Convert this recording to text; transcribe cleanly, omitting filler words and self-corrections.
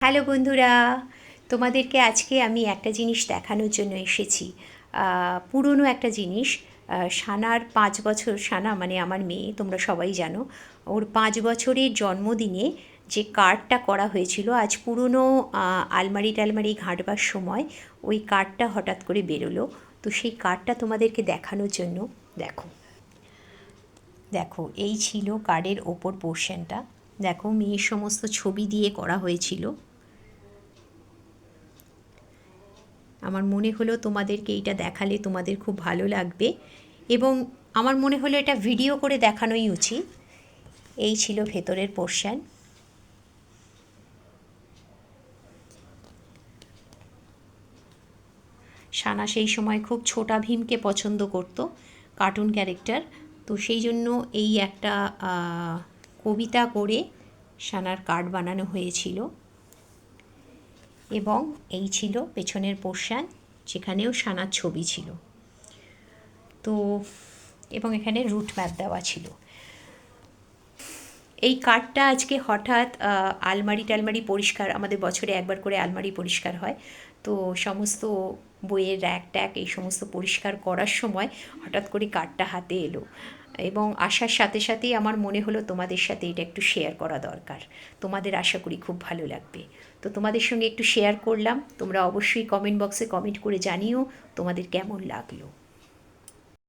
Hello বন্ধুরা, তোমাদেরকে আজকে আমি একটা জিনিস দেখানোর জন্য এসেছি। পুরনো একটা জিনিস। সানার 5 বছর, সানা মানে আমার মেয়ে, তোমরা সবাই জানো। ওর 5 বছরের জন্মদিনে যে কার্ডটা করা হয়েছিল, আজ পুরনো আলমারি টালমারি ঘাঁটবার সময় ওই কার্ডটা হঠাৎ করে বেরোলো। তো সেই কার্ডটা তোমাদেরকে দেখানোর জন্য দেখো। দেখো, এই ছিল কার্ডের ওপর পোর্শনটা। দেখো, মেয়ের সমস্ত ছবি দিয়ে করা হয়েছিল। আমার মনে হলো তোমাদেরকে এইটা দেখালে তোমাদের খুব ভালো লাগবে, এবং আমার মনে হলো এটা ভিডিও করে দেখানোই উচিত। এই ছিল ভেতরের পোর্শন। সানা সেই সময় খুব ছোটা ভীমকে পছন্দ করত, কার্টুন ক্যারেক্টার। তো সেই জন্য এই একটা কবিতা করে সানার কার্ড বানানো হয়েছিল। এবং এই ছিল পেছনের পোর্শন, যেখানেও সানার ছবি ছিল। তো এবং এখানে রুট ম্যাপ দেওয়া ছিল। এই কার্ডটা আজকে হঠাৎ আলমারি টালমারি পরিষ্কার, আমাদের বছরে একবার করে আলমারি পরিষ্কার হয়, তো সমস্ত বইয়ের র্যাক ট্যাক এই সমস্ত পরিষ্কার করার সময় হঠাৎ করে কার্ডটা হাতে এলো, এবং আসার সাথে সাথেই আমার মনে হলো তোমাদের সাথে এটা একটু শেয়ার করা দরকার। তোমাদের আশা করি খুব ভালো লাগবে। তো তোমাদের সঙ্গে একটু শেয়ার করলাম। তোমরা অবশ্যই কমেন্ট বক্সে কমেন্ট করে জানিও তোমাদের কেমন লাগলো।